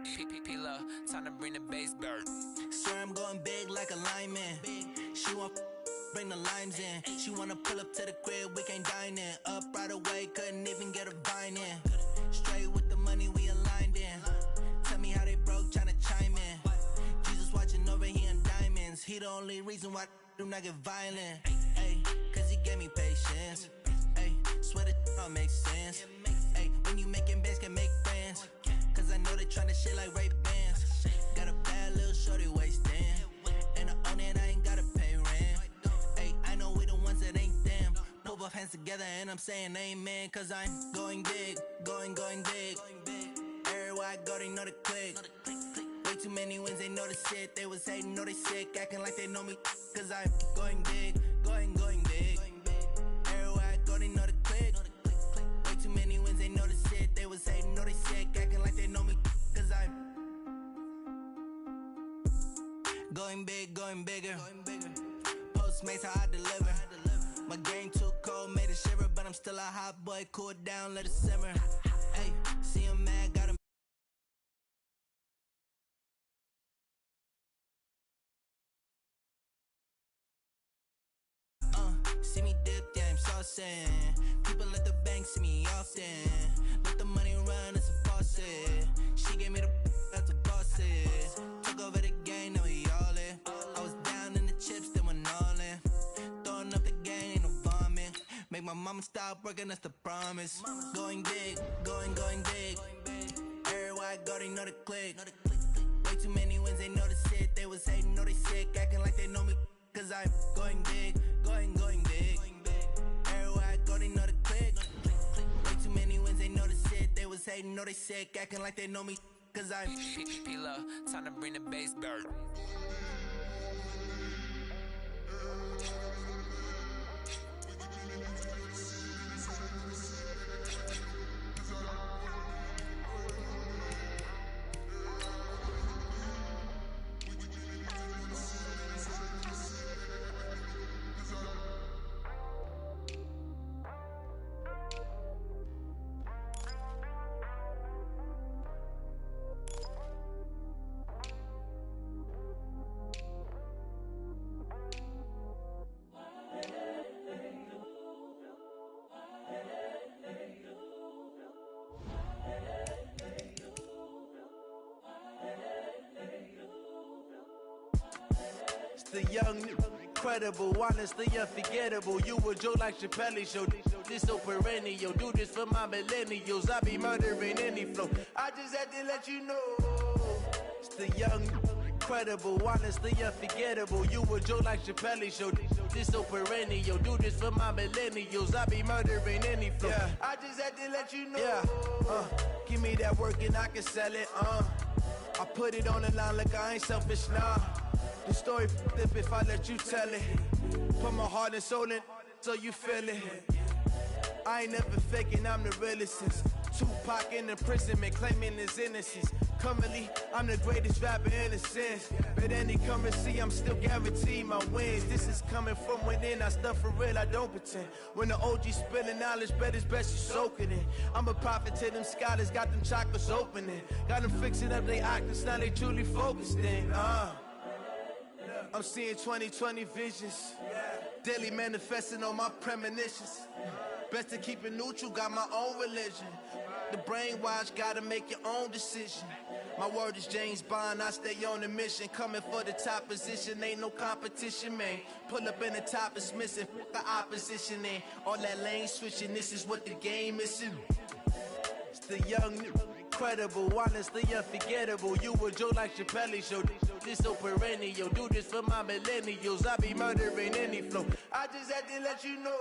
P-P-P-Love, time to bring the bass bird. Swear I'm going big like a lineman. She want bring the limes in. She wanna pull up to the crib, we can't dine in. Up right away, couldn't even get a vine in. Straight with the money, we aligned in. Tell me how they broke, tryna chime in. Jesus watching over, he in diamonds. He the only reason why I do not get violent. Ay, cause he gave me patience. Ay, swear that all makes sense. Ay, when you making bands, can make friends. Cause I know they tryna shit like Ray-Bans. Got a bad little shorty wasting. And I own it, I ain't gotta pay rent. Ay, I know we the ones that ain't them. Put both hands together and I'm saying amen. Cause I'm going big, going big. Everywhere I go, they know the click. Way too many wins, they know the shit. They was hating, know they sick, acting like they know me. Cause I'm going big, going big. Everywhere I go, they know the click. Way too many wins, they know the shit. They was hating, know they sick, acting like they know me. Cause I'm going big, going bigger. Postmates, how I deliver. My game too cold, made it shiver. But I'm still a hot boy, cool it down, let it simmer. Hey, see him mad, got him. See me dip, yeah, I'm saucing. People at the bank see me often. Let the money run, it's a faucet. She gave me the that's a bosses. Took over the game, now we all in. I was down in the chips, then went all in. Throwing up the game, ain't no vomit. Make my mama stop working, that's the promise. Going big, going big. Everywhere I go, they know the click. Way too many wins, they know the shit. They was hating, know they sick, acting like they know me. Cause I'm going big, going big. Everywhere I go, they know the click. Way too many wins, they know the shit. They was hating, know they sick, acting like they know me. Cause I'm P-P-P-Love, time to bring the bass bird. It's the young, incredible, honestly unforgettable. You a joke like Chappelle show. This so perennial. Do this for my millennials. I be murdering any flow. I just had to let you know. It's the young, incredible, honestly unforgettable. You a joke like Chappelle show. This so perennial. Do this for my millennials. I be murdering any flow. Yeah. I just had to let you know. Yeah. Give me that work and I can sell it. I put it on the line like I ain't selfish, nah. The story flip if I let you tell it. Put my heart and soul in so you feel it. I ain't never faking, I'm the realest since Tupac in imprisonment, claiming his innocence. Currently, I'm the greatest rapper in a sense. But any currency, I'm still guaranteed my wins. This is coming from within, I stuff for real, I don't pretend. When the OG spilling knowledge, bet it's best you soak it in. I'm a prophet to them scholars, got them chakras opening. Got them fixing up their octaves, now they truly focused in. I'm seeing 2020 visions, daily manifesting on my premonitions. Best to keep it neutral, got my own religion. The brainwash, gotta make your own decision. My word is James Bond, I stay on a mission. Coming for the top position, ain't no competition, man. Pull up in the top is missing, the opposition in. All that lane switching, this is what the game is. It's the young, incredible, honestly unforgettable. You a joke like Chappelle show. This so perennial. Do this for my millennials. I be murdering any flow. I just had to let you know.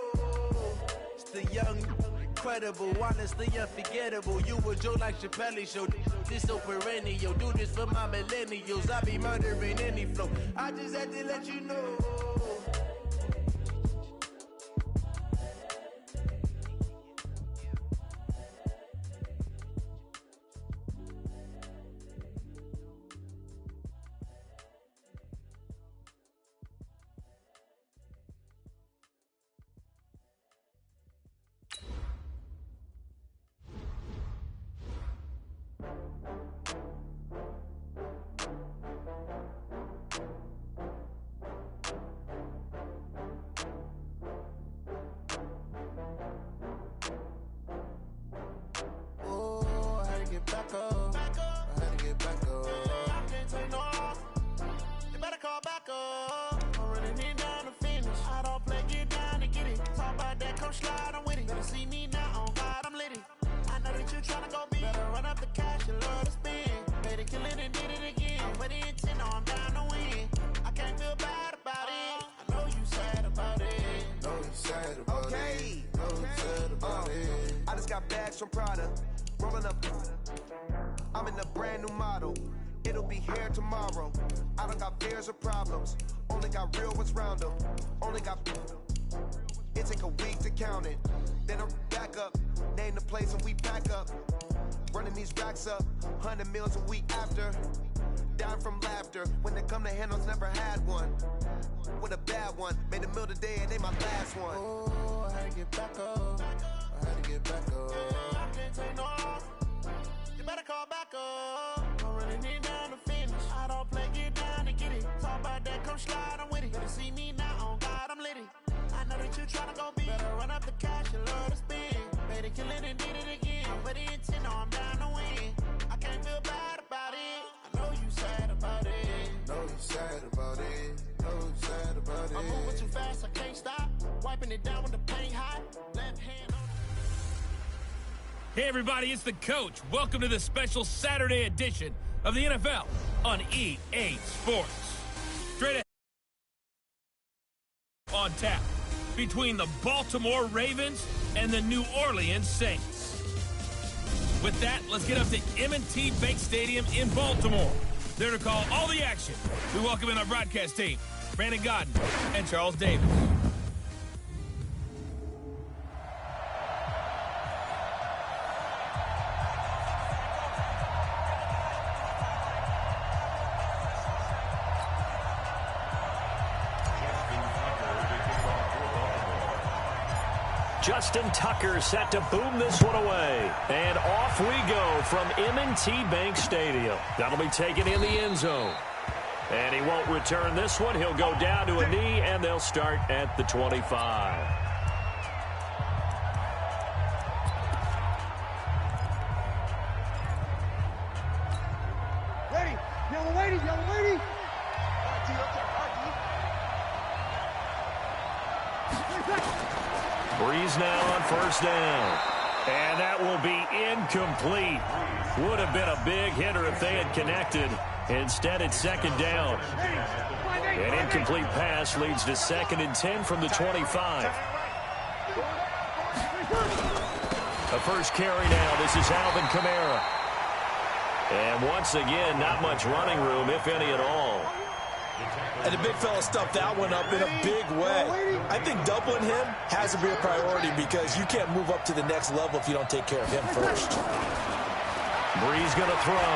It's the young, incredible, honestly unforgettable. You a joke like Chappelle show. This so perennial. Do this for my millennials. I be murdering any flow. I just had to let you know. running it down to finish. I don't play, get down to get it. Talk about that, come slide, I'm with it. Better see me now, on God, I'm litty. I know that you tryna go big. Better run up the cash, you love to spend. Made it, kill it, and did it again. I'm with the intent, no, I'm down to win. I can't feel bad about it. I know you sad about it. Know you sad about it. Know you sad about it. I just got bags from Prada. Rolling up. I'm in a brand new model. It'll be here tomorrow. I don't got fears or problems. Only got real ones round them. Only got. It take a week to count it. Then I'm back up. Name the place and we pack up. Running these racks up. 100 meals a week after. Down from laughter. When they come to handles, never had one. With a bad one. Made a meal today and they my last one. Oh, I had to get back up. I had to get back up. I can't take no loss. You better call back up. I'm running it down to finish. I don't play, get down to get it. Talk about that, come slide, I'm with it. Better see me now, on God, I'm litty. I know that you tryna go big. Better run up the cash, you love to spend. Made it, kill it, and did it again. I'm with the intent, no, I'm down to win. I can't feel bad about it. I know you sad about it. Know you sad about it. Know you sad about it. I'm moving too fast, I can't stop. Wiping it down with the paint hot. Left hand on. Hey everybody, it's the coach. Welcome to the special Saturday edition of the NFL on EA Sports. Straight ahead on tap between the Baltimore Ravens and the New Orleans Saints. With that, let's get up to M&T Bank Stadium in Baltimore. There to call all the action. We welcome in our broadcast team, Brandon Godden and Charles Davis. Justin Tucker set to boom this one away. And off we go from M&T Bank Stadium. That'll be taken in the end zone. And he won't return this one. He'll go down to a knee, and they'll start at the 25. Ready, yellow lady, yellow lady. Breeze now on first down. And that will be incomplete. Would have been a big hitter if they had connected. Instead, it's second down. An incomplete pass leads to 2nd and 10 from the 25. A first carry now. This is Alvin Kamara. And once again, not much running room, if any at all. And the big fella stuffed that one up in a big way. I think doubling him has to be a priority because you can't move up to the next level if you don't take care of him first. Breeze going to throw.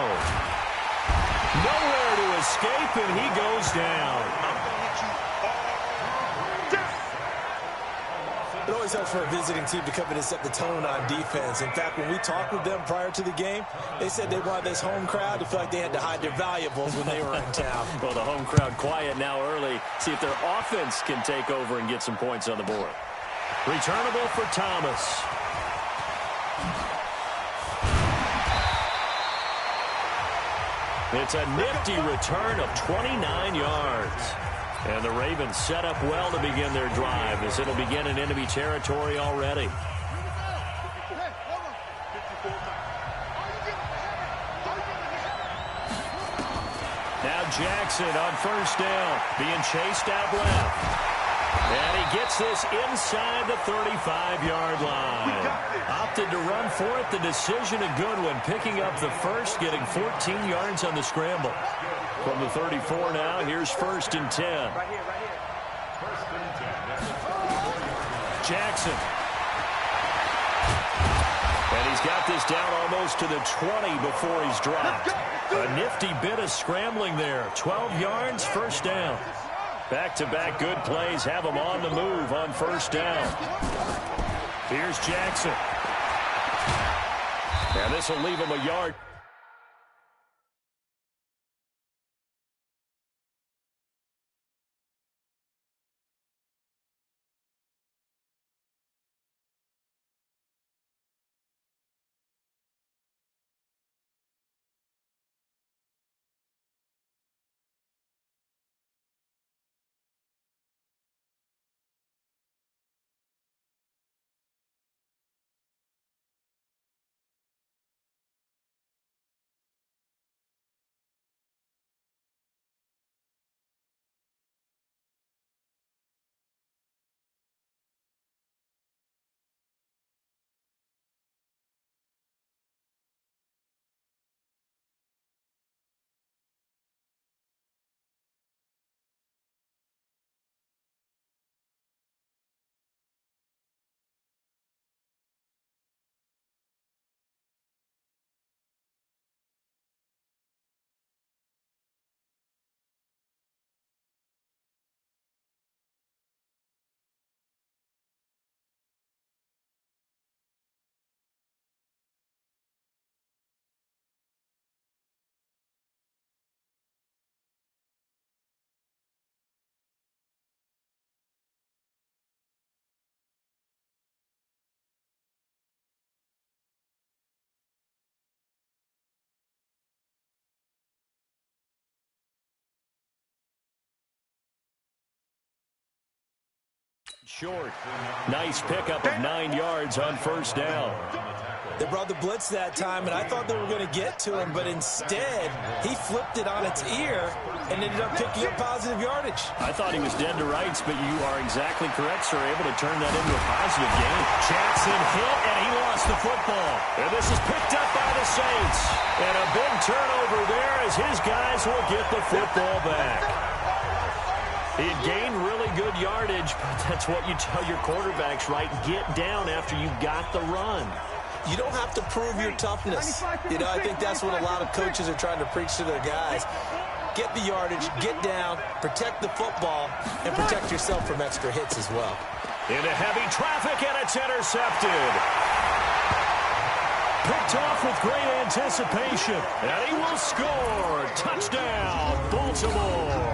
Nowhere to escape, and he goes down. It always helps for a visiting team to come in and set the tone on defense. In fact, when we talked with them prior to the game, they said they wanted this home crowd to feel like they had to hide their valuables when they were in town. Well, the home crowd quiet now early. See if their offense can take over and get some points on the board. Returnable for Thomas. It's a nifty return of 29 yards. And the Ravens set up well to begin their drive as it'll begin in enemy territory already. Now Jackson on first down, being chased out left. And he gets this inside the 35-yard line. Opted to run for it. The decision a good one. Picking up the first, getting 14 yards on the scramble. From the 34 now, here's 1st and 10. Jackson. And he's got this down almost to the 20 before he's dropped. A nifty bit of scrambling there. 12 yards, 1st down. Back-to-back good plays have him on the move on 1st down. Here's Jackson. And this will leave him a yard. Short. Nice pickup of 9 yards on first down. They brought the blitz that time, and I thought they were going to get to him, but instead, he flipped it on its ear and ended up picking up positive yardage. I thought he was dead to rights, but you are exactly correct, sir. Able to turn that into a positive gain. Jackson hit, and he lost the football. And this is picked up by the Saints. And a big turnover there as his guys will get the football back. He had gained really good yardage, but that's what you tell your quarterbacks, right? Get down after you got the run. You don't have to prove your toughness. You know, I think that's what a lot of coaches are trying to preach to their guys. Get the yardage, get down, protect the football, and protect yourself from extra hits as well. Into heavy traffic, and it's intercepted. Picked off with great anticipation, and he will score. Touchdown, Baltimore.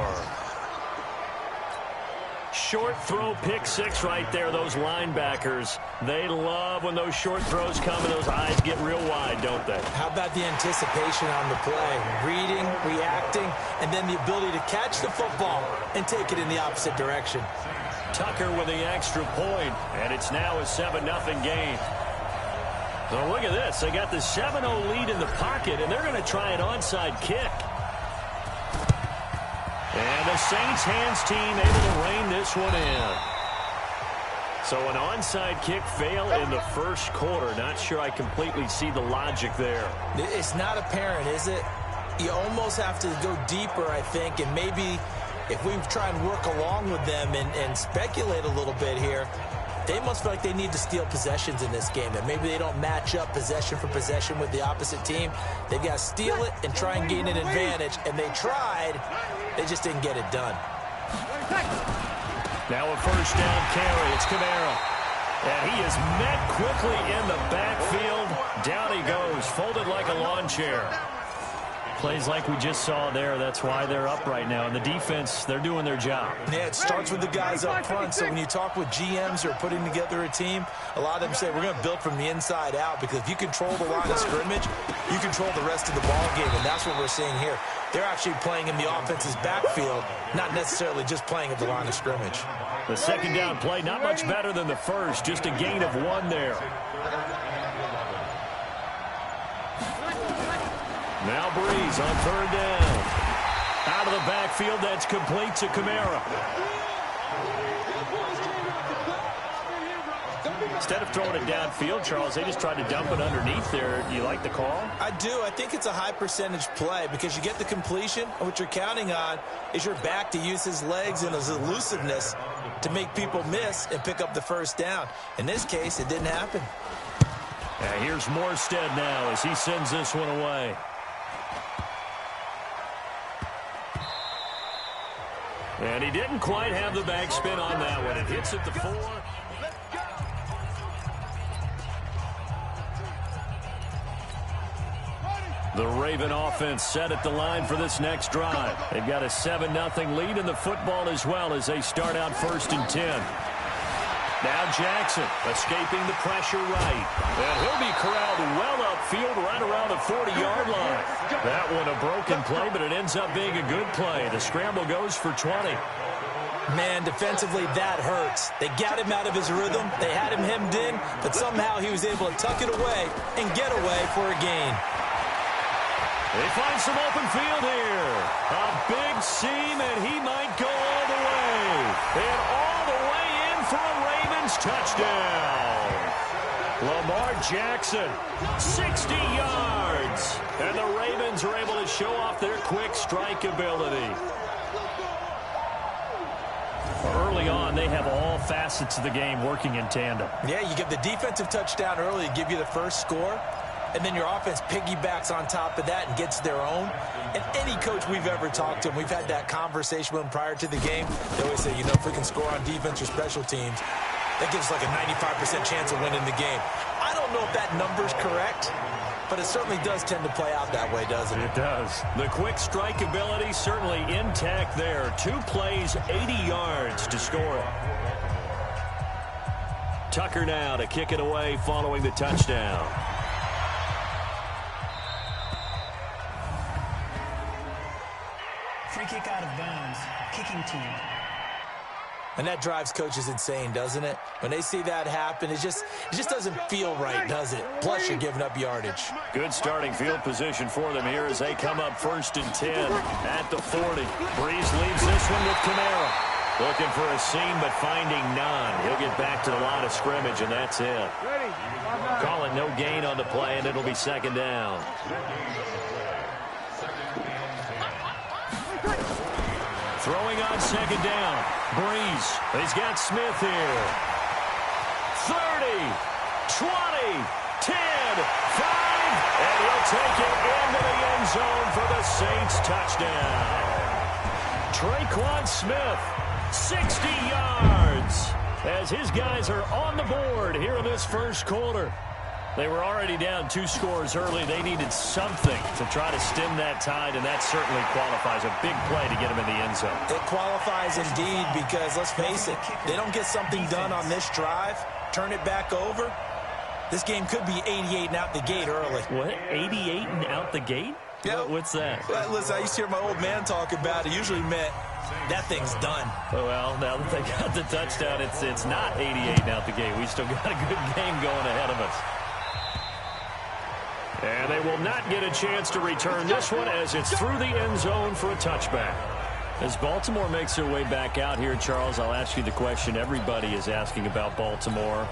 Short throw, pick six right there. Those linebackers, they love when those short throws come and those eyes get real wide, don't they? How about the anticipation on the play? Reading, reacting, and then the ability to catch the football and take it in the opposite direction. Tucker with the extra point, and it's now a 7-0 game. So look at this. They got the 7-0 lead in the pocket, and they're going to try an onside kick. And the Saints hands team able to rein this one in. So an onside kick fail in the first quarter. Not sure I completely see the logic there. It's not apparent, is it? You almost have to go deeper, I think, and maybe if we try and work along with them and speculate a little bit here, they must feel like they need to steal possessions in this game, and maybe they don't match up possession for possession with the opposite team. They've got to steal it and try and gain an advantage, and they tried. They just didn't get it done. Now a first down carry. It's Camara. And he is met quickly in the backfield. Down he goes, folded like a lawn chair. Plays like we just saw there. That's why they're up right now. And the defense, they're doing their job. Yeah, it starts with the guys up front. So when you talk with GMs who are putting together a team, a lot of them say we're going to build from the inside out, because if you control the line of scrimmage, you control the rest of the ball game. And that's what we're seeing here. They're actually playing in the offense's backfield, not necessarily just playing at the line of scrimmage. The second down play, not much better than the first. Just a gain of 1 there. Now Breeze on third down. Out of the backfield, that's complete to Camara. Instead of throwing it downfield, Charles, they just tried to dump it underneath there. You like the call? I do. I think it's a high percentage play because you get the completion, and what you're counting on is your back to use his legs and his elusiveness to make people miss and pick up the first down. In this case, it didn't happen. And here's Morstead now as he sends this one away. And he didn't quite have the backspin on that one. It hits at the 4. The Raven offense set at the line for this next drive. They've got a 7-0 lead in the football as well as they start out 1st and 10. Now Jackson escaping the pressure right. And he'll be corralled well upfield right around the 40-yard line. That one a broken play, but it ends up being a good play. The scramble goes for 20. Man, defensively, that hurts. They got him out of his rhythm. They had him hemmed in, but somehow he was able to tuck it away and get away for a gain. They find some open field here. A big seam, and he might go all the way. And all the way in for a Ravens touchdown. Lamar Jackson, 60 yards. And the Ravens are able to show off their quick strike ability. Early on, they have all facets of the game working in tandem. Yeah, you get the defensive touchdown early to give you the first score, and then your offense piggybacks on top of that and gets their own. And any coach we've ever talked to, and we've had that conversation with them prior to the game, they always say, you know, if we can score on defense or special teams, that gives like a 95% chance of winning the game. I don't know if that number's correct, but it certainly does tend to play out that way, doesn't it? It does. The quick strike ability certainly intact there. 2 plays, 80 yards to score it. Tucker now to kick it away following the touchdown. Free kick out of bounds. Kicking team. And that drives coaches insane, doesn't it? When they see that happen, it just doesn't feel right, does it? Plus, you're giving up yardage. Good starting field position for them here as they come up 1st and 10 at the 40. Breeze leaves this one with Camara. Looking for a seam, but finding none. He'll get back to the line of scrimmage, and that's it. Calling no gain on the play, and it'll be 2nd down. Throwing on 2nd down. Breeze. He's got Smith here. 30, 20, 10, 5, and he'll take it into the end zone for the Saints touchdown. Traquan Smith, 60 yards, as his guys are on the board here in this first quarter. They were already down 2 scores early. They needed something to try to stem that tide, and that certainly qualifies. A big play to get him in the end zone. It qualifies indeed because, let's face it, they don't get something done on this drive, turn it back over, this game could be 88 and out the gate early. What? 88 and out the gate? Yeah. What's that? Well, listen, I used to hear my old man talk about it. Usually meant that thing's done. Well, now that they got the touchdown, it's not 88 and out the gate. We still got a good game going ahead of us. And they will not get a chance to return this one as it's through the end zone for a touchback. As Baltimore makes their way back out here, Charles, I'll ask you the question everybody is asking about Baltimore.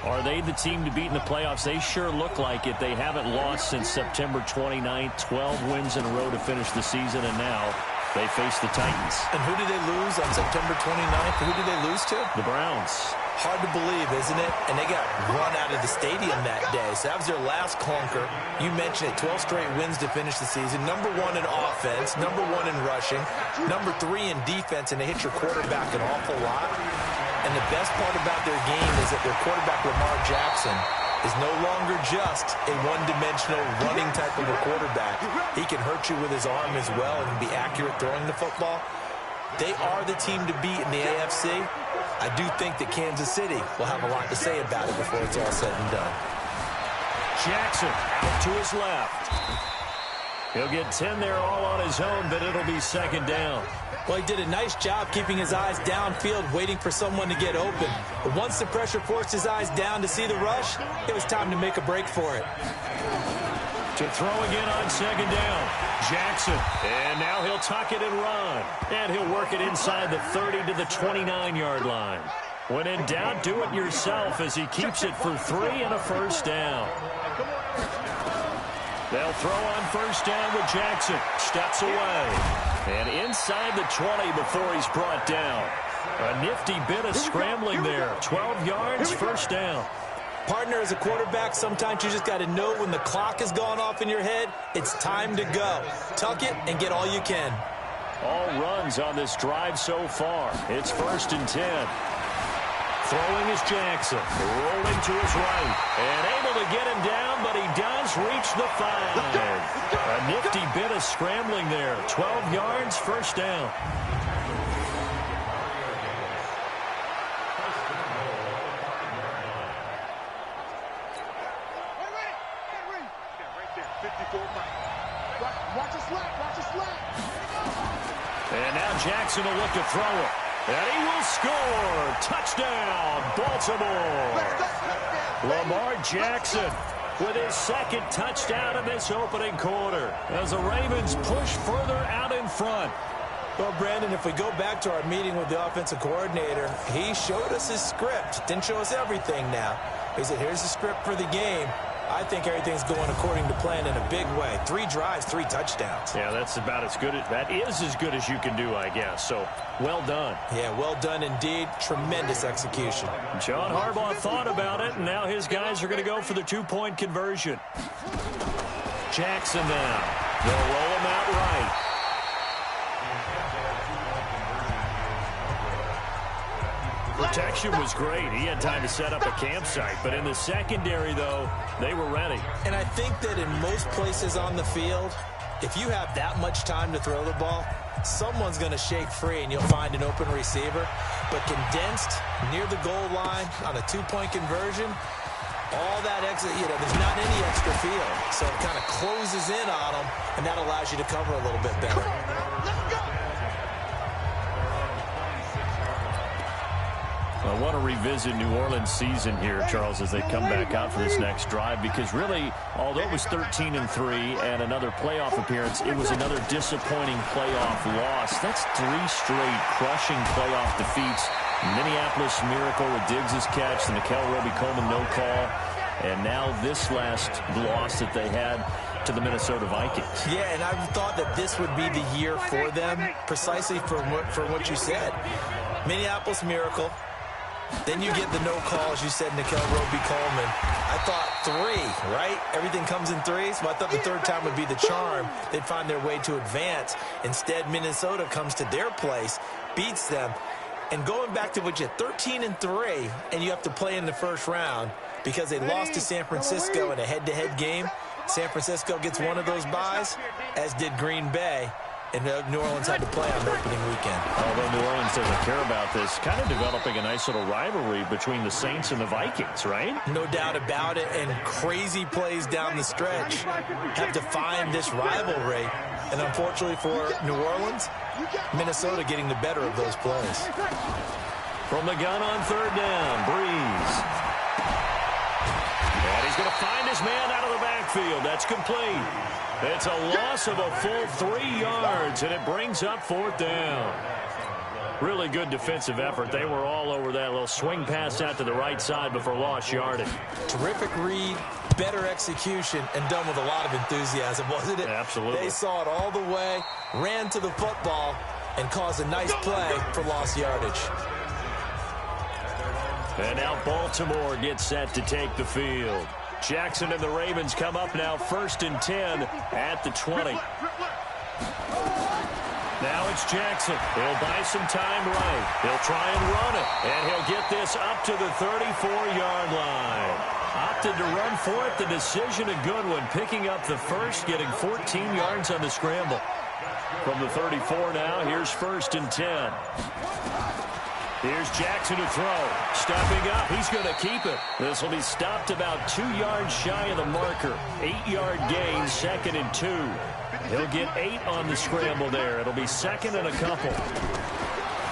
Are they the team to beat in the playoffs? They sure look like it. They haven't lost since September 29th, 12 wins in a row to finish the season, and now they face the Titans. And who did they lose on September 29th? Who did they lose to? The Browns. Hard to believe, isn't it? And they got run out of the stadium that day. So that was their last clunker. You mentioned it, 12 straight wins to finish the season. Number 1 in offense, number 1 in rushing, number 3 in defense, and they hit your quarterback an awful lot. And the best part about their game is that their quarterback, Lamar Jackson, is no longer just a one-dimensional running type of a quarterback. He can hurt you with his arm as well and be accurate throwing the football. They are the team to beat in the AFC. I do think that Kansas City will have a lot to say about it before it's all said and done. Jackson out to his left. He'll get 10 there all on his own, but it'll be 2nd down. Well, he did a nice job keeping his eyes downfield, waiting for someone to get open. But once the pressure forced his eyes down to see the rush, it was time to make a break for it. To throw again on 2nd down. Jackson. And now he'll tuck it and run. And he'll work it inside the 30 to the 29-yard line. When in doubt, do it yourself as he keeps it for 3 and a 1st down. They'll throw on 1st down with Jackson. Steps away. And inside the 20 before he's brought down. A nifty bit of scrambling there. 12 yards, 1st down. Partner, as a quarterback, sometimes you just got to know when the clock has gone off in your head, it's time to go. Tuck it and get all you can. All runs on this drive so far. It's 1st and 10. Throwing is Jackson. Rolling to his right. And able to get him down, but he does reach the 5. A nifty bit of scrambling there. 12 yards, 1st down. And now Jackson will look to throw it. And he will score. Touchdown, Baltimore. Lamar Jackson with his 2nd touchdown in this opening quarter as the Ravens push further out in front. Well, Brandon, if we go back to our meeting with the offensive coordinator, he showed us his script. Didn't show us everything now. He said, here's the script for the game. I think everything's going according to plan in a big way. 3 drives, 3 touchdowns. Yeah, that's about as good. That is as good as you can do, I guess. So, well done. Yeah, well done indeed. Tremendous execution. John Harbaugh thought about it, and now his guys are going to go for the 2-point conversion. Jackson now. They'll roll him out right. Protection was great. He had time to set up a campsite. But in the secondary, though, they were ready. And I think that in most places on the field, if you have that much time to throw the ball, someone's going to shake free and you'll find an open receiver. But condensed near the goal line on a 2-point conversion, all that extra, there's not any extra field. So it kind of closes in on them, and that allows you to cover a little bit better. I want to revisit New Orleans' season here, Charles, as they come back out for this next drive, because really, although it was 13-3 and another playoff appearance, it was another disappointing playoff loss. That's 3 straight crushing playoff defeats. Minneapolis Miracle with Diggs' catch, the Nickel Roby-Coleman no call, and now this last loss that they had to the Minnesota Vikings. Yeah, and I thought that this would be the year for them, precisely for what you said. Minneapolis Miracle. Then you get the no call, as you said, Nickel Roby-Coleman. I thought 3, right? Everything comes in 3s. So I thought the third time would be the charm. They'd find their way to advance. Instead, Minnesota comes to their place, beats them. And going back to what you had, 13-3, and you have to play in the first round because they lost to San Francisco in a head-to-head game. San Francisco gets one of those byes, as did Green Bay. And New Orleans had to play on the opening weekend. Although New Orleans doesn't care about this, kind of developing a nice little rivalry between the Saints and the Vikings, right? No doubt about it, and crazy plays down the stretch have defined this rivalry. And unfortunately for New Orleans, Minnesota getting the better of those plays. From the gun on third down, Breeze. And he's going to find his man out of the backfield. That's complete. It's a loss of a full 3 yards, and it brings up fourth down. Really good defensive effort. They were all over that little swing pass out to the right side before lost yardage. Terrific read, better execution, and done with a lot of enthusiasm, wasn't it? Absolutely. They saw it all the way, ran to the football, and caused a nice play for lost yardage. And now Baltimore gets set to take the field. Jackson and the Ravens come up now 1st and 10 at the 20. Now it's Jackson. He'll buy some time right. He'll try and run it. And he'll get this up to the 34-yard line. Opted to run for it. The decision a good one. Picking up the first, getting 14 yards on the scramble. From the 34 now, here's 1st and 10. Here's Jackson to throw. Stepping up. He's going to keep it. This will be stopped about 2 yards shy of the marker. 8-yard gain, 2nd and 2. He'll get 8 on the scramble there. It'll be 2nd and a couple.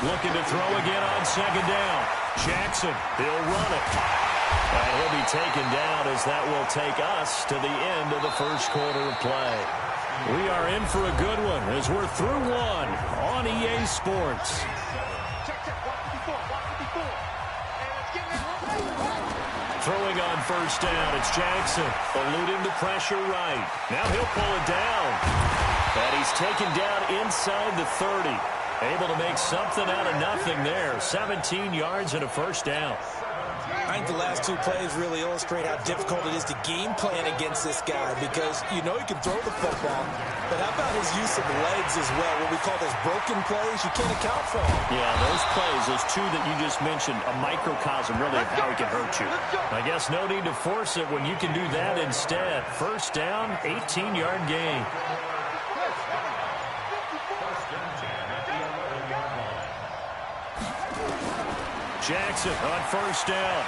Looking to throw again on 2nd down. Jackson, he'll run it. And he'll be taken down as that will take us to the end of the first quarter of play. We are in for a good one as we're through one on EA Sports. Throwing on 1st down, it's Jackson, eluding the pressure right. Now he'll pull it down. And he's taken down inside the 30. Able to make something out of nothing there. 17 yards and a 1st down. I think the last 2 plays really illustrate how difficult it is to game plan against this guy, because you know he can throw the football, but how about his use of legs as well? What we call those broken plays, you can't account for them. Yeah, those plays, those 2 that you just mentioned, a microcosm really of how he can hurt you. I guess no need to force it when you can do that instead. 1st down, 18-yard gain. Jackson on 1st down.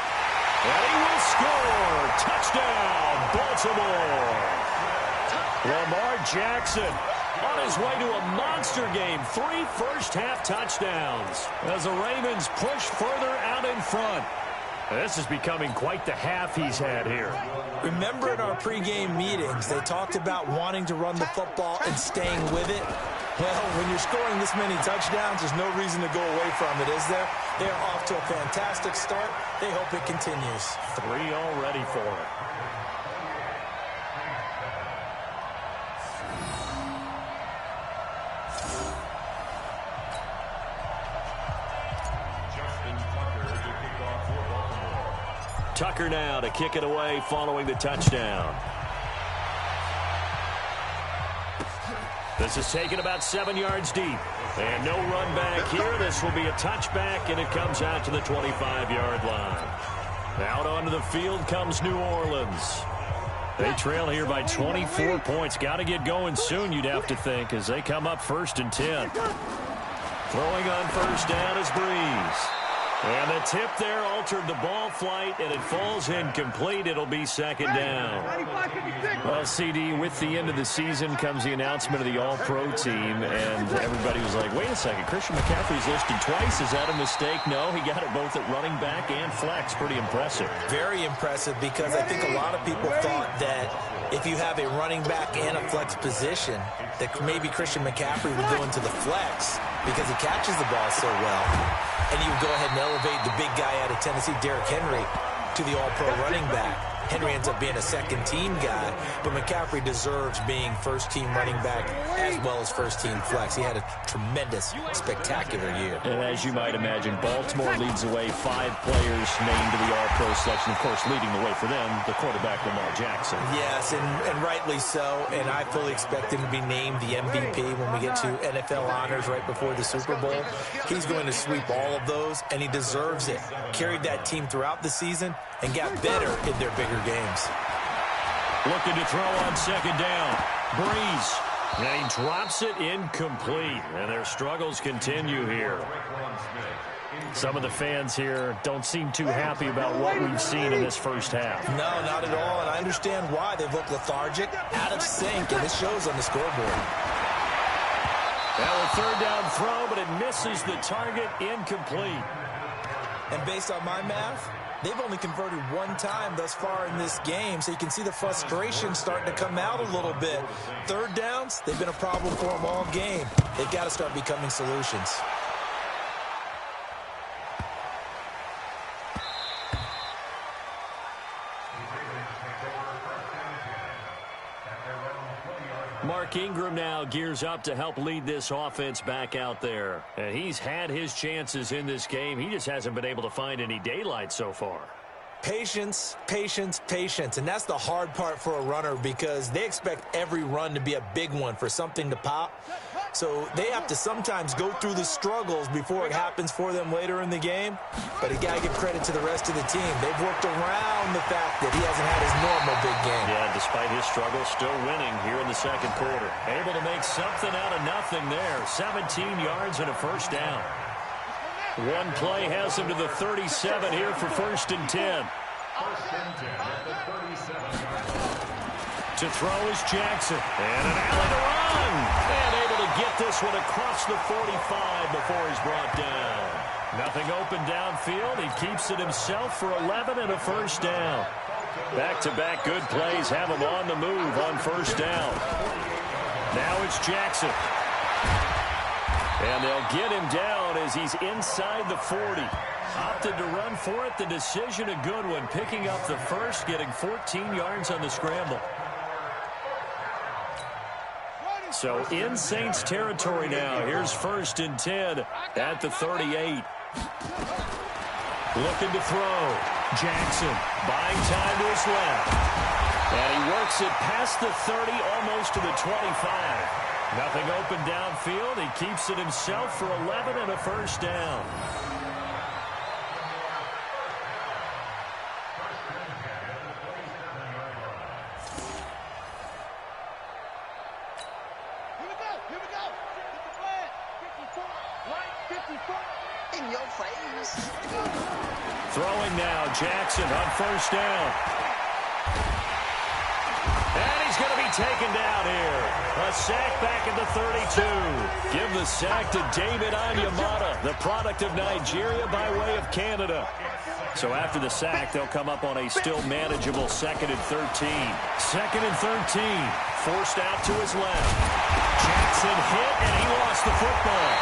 And he will score. Touchdown, Baltimore. Lamar Jackson on his way to a monster game. 3 first-half touchdowns as the Ravens push further out in front. This is becoming quite the half he's had here. Remember in our pregame meetings, they talked about wanting to run the football and staying with it. Well, when you're scoring this many touchdowns, there's no reason to go away from it, is there? They're off to a fantastic start. They hope it continues. 3 already for it. Tucker now to kick it away following the touchdown. This is taken about 7 yards deep. And no run back here. This will be a touchback, and it comes out to the 25-yard line. Out onto the field comes New Orleans. They trail here by 24 points. Got to get going soon, you'd have to think, as they come up 1st and 10. Throwing on 1st down is Breeze. And the tip there altered the ball flight, and it falls incomplete. It'll be second down. Well, CD, with the end of the season comes the announcement of the All-Pro team, and everybody was like, wait a second, Christian McCaffrey's listed twice. Is that a mistake? No, he got it both at running back and flex. Pretty impressive. Very impressive, because I think a lot of people thought that if you have a running back and a flex position, that maybe Christian McCaffrey would go into the flex because he catches the ball so well. And you would go ahead and elevate the big guy out of Tennessee, Derrick Henry, to the All-Pro running back. Henry ends up being a second-team guy, but McCaffrey deserves being first-team running back as well as first-team flex. He had a tremendous, spectacular year. And as you might imagine, Baltimore leads the way. 5 players named to the All-Pro selection. Of course, leading the way for them, the quarterback Lamar Jackson. Yes, and rightly so. And I fully expect him to be named the MVP when we get to NFL honors right before the Super Bowl. He's going to sweep all of those, and he deserves it. Carried that team throughout the season and got better in their bigger games. Looking to throw on second down. Breeze. And he drops it incomplete. And their struggles continue here. Some of the fans here don't seem too happy about what we've seen in this first half. No, not at all, and I understand why. They've looked lethargic, out of sync, and it shows on the scoreboard. Now a third down throw, but it misses the target, incomplete. And based on my math, they've only converted one time thus far in this game, so you can see the frustration starting to come out a little bit. Third downs, they've been a problem for them all game. They've got to start becoming solutions. Mark Ingram now gears up to help lead this offense back out there. And he's had his chances in this game. He just hasn't been able to find any daylight so far. Patience, patience, patience. And that's the hard part for a runner, because they expect every run to be a big one for something to pop. So they have to sometimes go through the struggles before it happens for them later in the game. But you got to give credit to the rest of the team. They've worked around the fact that he hasn't had his normal big game. Yeah, despite his struggles, still winning here in the second quarter. Able to make something out of nothing there. 17 yards and a first down. One play has him to the 37 here for 1st and 10. To throw is Jackson. And an alley to run. And able to get this one across the 45 before he's brought down. Nothing open downfield. He keeps it himself for 11 and a first down. Back-to-back good plays have him on the move on first down. Now it's Jackson. And they'll get him down as he's inside the 40. Opted to run for it. The decision a good one. Picking up the first, getting 14 yards on the scramble. So in Saints territory now. Here's 1st and 10 at the 38. Looking to throw. Jackson buying time to his left. And he works it past the 30, almost to the 25. Nothing open downfield. He keeps it himself for 11 and a first down. In your face. Throwing now, Jackson on first down. And he's going to be taken down here. A sack back at the 32. Give the sack to David Onyemata, the product of Nigeria by way of Canada. So after the sack, they'll come up on a still manageable 2nd and 13. 2nd and 13. Forced out to his left. Jackson hit, and he lost the football.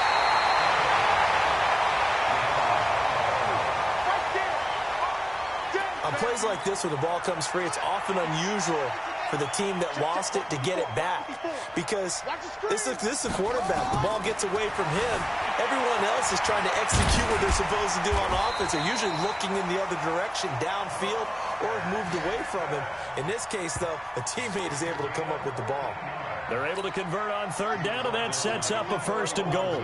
On plays like this where the ball comes free, it's often unusual for the team that lost it to get it back, because this is a quarterback. The ball gets away from him. Everyone else is trying to execute what they're supposed to do on offense. They're usually looking in the other direction, downfield, or moved away from him. In this case, though, a teammate is able to come up with the ball. They're able to convert on third down, and that sets up a 1st and goal.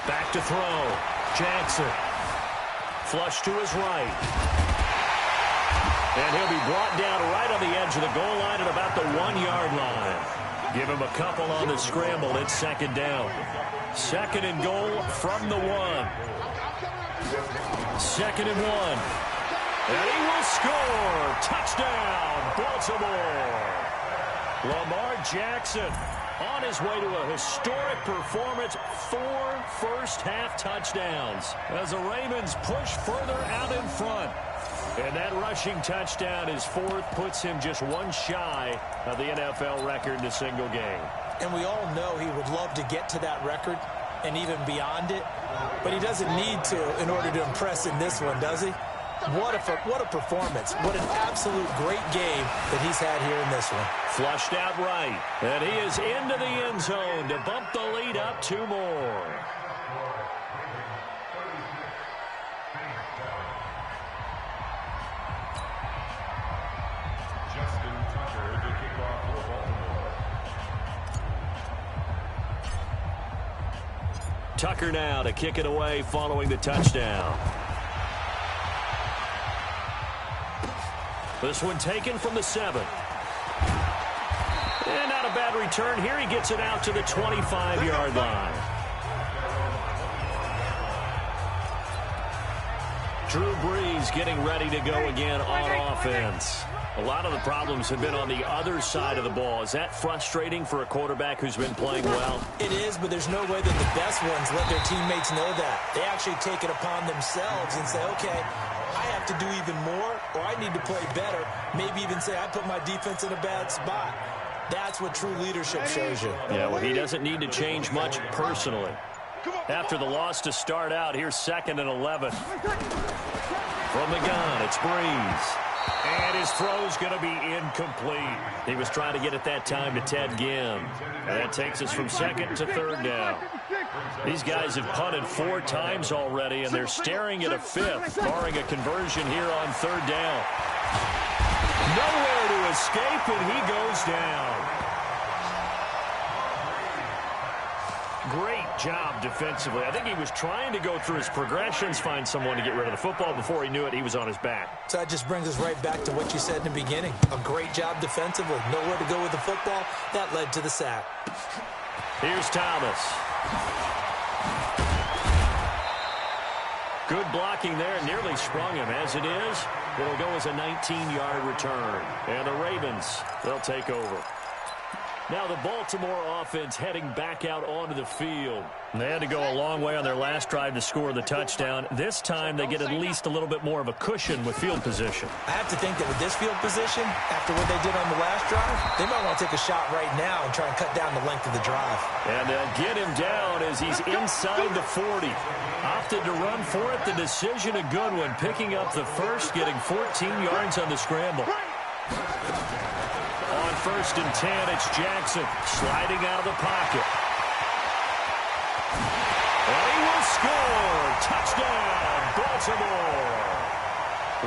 Back to throw. Jackson. Flush to his right. And he'll be brought down right on the edge of the goal line at about the 1-yard line. Give him a couple on the scramble. It's second down. Second and goal from the 1. Second and 1. And he will score. Touchdown, Baltimore. Lamar Jackson on his way to a historic performance. 4 first-half touchdowns as the Ravens push further out in front. And that rushing touchdown, his 4th, puts him just one shy of the NFL record in a single game. And we all know he would love to get to that record and even beyond it, but he doesn't need to in order to impress in this one, does he? What a performance. What an absolute great game that he's had here in this one. Flushed out right, and he is into the end zone to bump the lead up 2 more. Tucker now to kick it away following the touchdown. This one taken from the 7. And not a bad return here. He gets it out to the 25-yard line. Drew Brees getting ready to go again on offense. A lot of the problems have been on the other side of the ball. Is that frustrating for a quarterback who's been playing well? It is, but there's no way that the best ones let their teammates know that. They actually take it upon themselves and say, okay, I have to do even more, or I need to play better. Maybe even say, I put my defense in a bad spot. That's what true leadership shows you. Yeah, well, he doesn't need to change much personally. After the loss to start out, here's 2nd and 11. From the gun, it's Brees. And his throw's going to be incomplete. He was trying to get it that time to Ted Ginn. And that takes us from 2nd to 3rd down. These guys have punted 4 times already, and they're staring at a 5th, barring a conversion here on 3rd down. Nowhere to escape, and he goes down. Great job defensively. I think he was trying to go through his progressions, find someone to get rid of the football. Before he knew it, he was on his back. So that just brings us right back to what you said in the beginning. A great job defensively. Nowhere to go with the football. That led to the sack. Here's Thomas. Good blocking there. Nearly sprung him. As it is, it'll go as a 19-yard return. And the Ravens, they'll take over. Now the Baltimore offense heading back out onto the field. They had to go a long way on their last drive to score the touchdown. This time they get at least a little bit more of a cushion with field position. I have to think that with this field position, after what they did on the last drive, they might want to take a shot right now and try and cut down the length of the drive. And they'll get him down as he's inside the 40. Opted to run for it. The decision a good one. Picking up the first, getting 14 yards on the scramble. On 1st and 10, it's Jackson sliding out of the pocket. And he will score. Touchdown, Baltimore.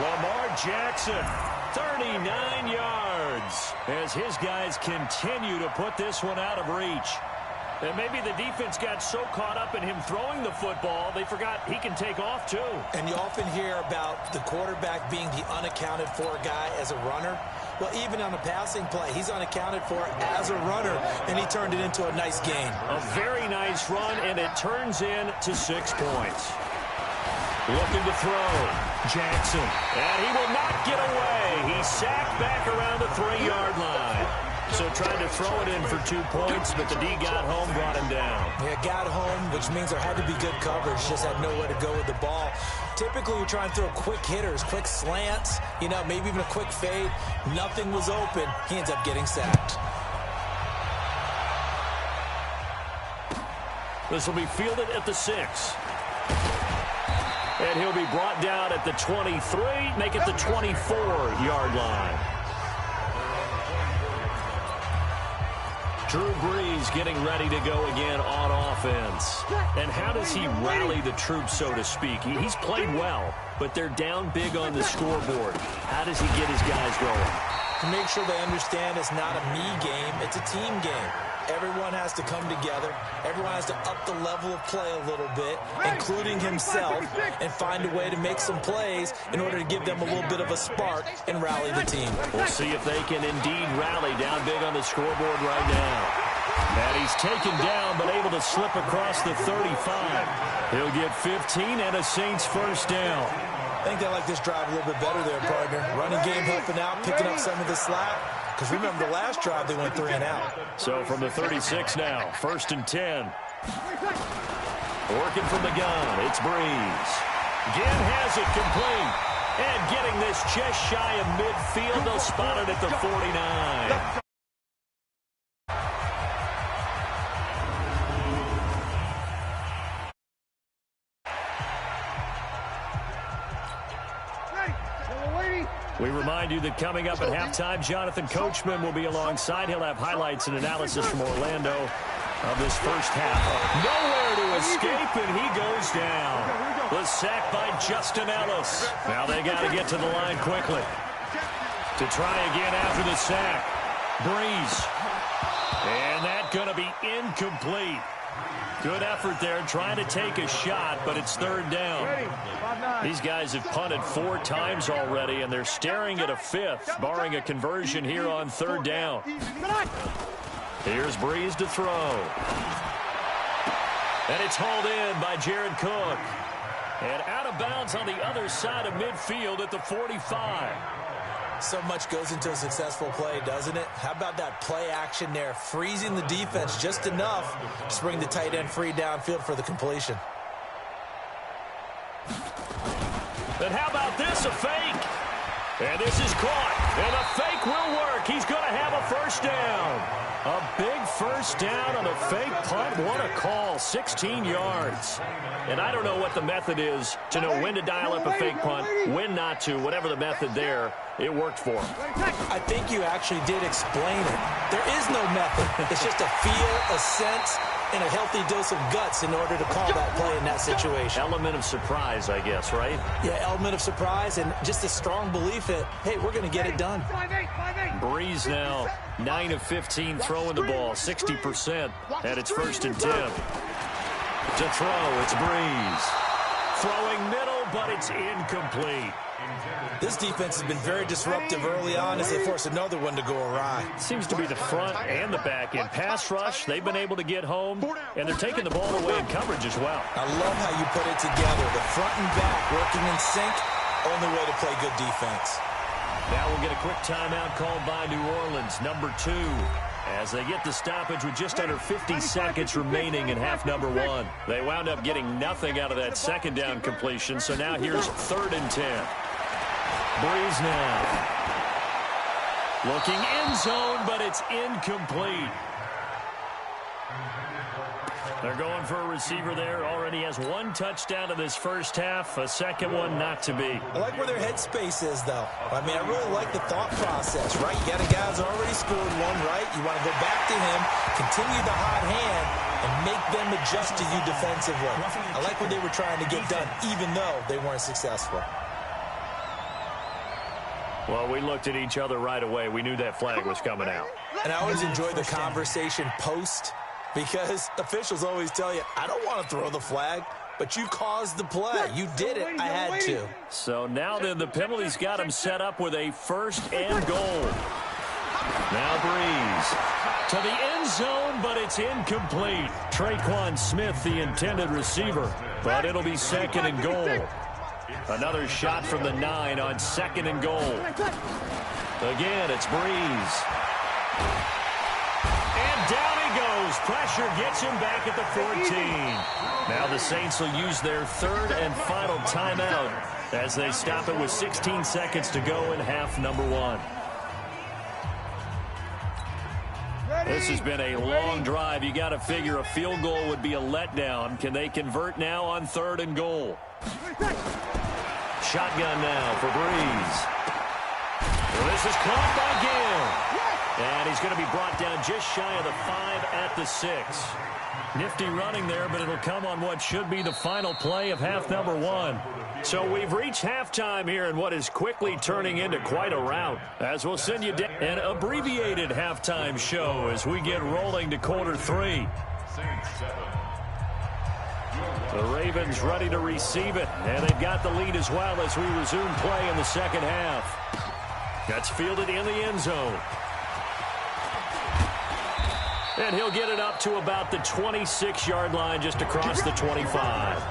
Lamar Jackson, 39 yards, as his guys continue to put this one out of reach. And maybe the defense got so caught up in him throwing the football, they forgot he can take off too. And you often hear about the quarterback being the unaccounted for guy as a runner. Well, even on a passing play, he's unaccounted for as a runner, and he turned it into a nice gain. A very nice run, and it turns into 6 points. Looking to throw. Jackson. And he will not get away. He's sacked back around the 3-yard line. So trying to throw it in for 2 points, but the D got home, brought him down. Yeah, got home, which means there had to be good coverage. Just had nowhere to go with the ball. Typically, we try and throw quick hitters, quick slants, you know, maybe even a quick fade. Nothing was open. He ends up getting sacked. This will be fielded at the 6. And he'll be brought down at the 23, make it the 24-yard line. Drew Brees getting ready to go again on offense. And how does he rally the troops, so to speak? He's played well, but they're down big on the scoreboard. How does he get his guys going? To make sure they understand it's not a me game, it's a team game. Everyone has to come together. Everyone has to up the level of play a little bit, including himself, and find a way to make some plays in order to give them a little bit of a spark and rally the team. We'll see if they can indeed rally down big on the scoreboard right now. And he's taken down, but able to slip across the 35. He'll get 15 and a Saints first down. I think they like this drive a little bit better there, partner. Running game helping out, picking up some of the slack. Because remember, the last drive they went 3 and out. So from the 36 now, 1st and 10. Working from the gun, it's Breeze. Ginn has it complete. And getting this just shy of midfield, they'll spot it at the 49. We remind you that coming up at halftime, Jonathan Coachman will be alongside. He'll have highlights and analysis from Orlando of this first half. Nowhere to escape, and he goes down. The sack by Justin Ellis. Now they got to get to the line quickly to try again after the sack. Breeze. And that's going to be incomplete. Good effort there, trying to take a shot, but it's 3rd down. These guys have punted 4 times already, and they're staring at a 5th, barring a conversion here on 3rd down. Here's Breeze to throw. And it's hauled in by Jared Cook. And out of bounds on the other side of midfield at the 45. So much goes into a successful play, doesn't it? How about that play action there, freezing the defense just enough to bring the tight end free downfield for the completion. But how about this, a fake? And this is caught, and a fake will work. He's going to have a first down. A big first down on a fake punt. What a call, 16 yards. And I don't know what the method is to know when to dial up a fake punt, when not to, whatever the method there. It worked for him. I think you actually did explain it. There is no method. It's just a feel, a sense, and a healthy dose of guts in order to call that play in that situation. Element of surprise, I guess, right? Yeah, element of surprise and just a strong belief that, hey, we're going to get it done. Breeze now, 9 of 15 throwing the ball, 60%, and it's 1st and 10. To throw, it's Breeze. Throwing middle, but it's incomplete. This defense has been very disruptive early on as they force another one to go awry. Seems to be the front and the back end. Pass rush, they've been able to get home, and they're taking the ball away in coverage as well. I love how you put it together. The front and back working in sync, only way to play good defense. Now we'll get a quick timeout called by New Orleans, number 2, as they get the stoppage with just under 50 seconds remaining in half number 1. They wound up getting nothing out of that 2nd down completion, so now here's 3rd and 10. Breeze now. Looking end zone, but it's incomplete. They're going for a receiver there. Already has 1 touchdown in this first half. A second one not to be. I like where their headspace is, though. I mean, I really like the thought process, right? You got a guy who's already scored 1, right? You want to go back to him, continue the hot hand, and make them adjust to you defensively. I like what they were trying to get done, even though they weren't successful. Well, we looked at each other right away. We knew that flag was coming out. And I always enjoy the conversation post, because officials always tell you, I don't want to throw the flag, but you caused the play. You did it. I had to. So now then the penalty's got him set up with a 1st and goal. Now Breeze to the end zone, but it's incomplete. Traquan Smith, the intended receiver, but it'll be 2nd and goal. Another shot from the 9 on 2nd and goal. Again, it's Breeze. And down he goes. Pressure gets him back at the 14. Now the Saints will use their 3rd and final timeout as they stop it with 16 seconds to go in half number 1. This has been a long drive. You got to figure a field goal would be a letdown. Can they convert now on 3rd and goal? Shotgun now for Breeze. Well, this is caught by Ginn. And he's going to be brought down just shy of the 5 at the 6. Nifty running there, but it'll come on what should be the final play of half number 1. So we've reached halftime here in what is quickly turning into quite a rout, as we'll send you an abbreviated halftime show as we get rolling to quarter 3. The Ravens ready to receive it, and they've got the lead as well as we resume play in the second half. That's fielded in the end zone. And he'll get it up to about the 26-yard line just across the 25.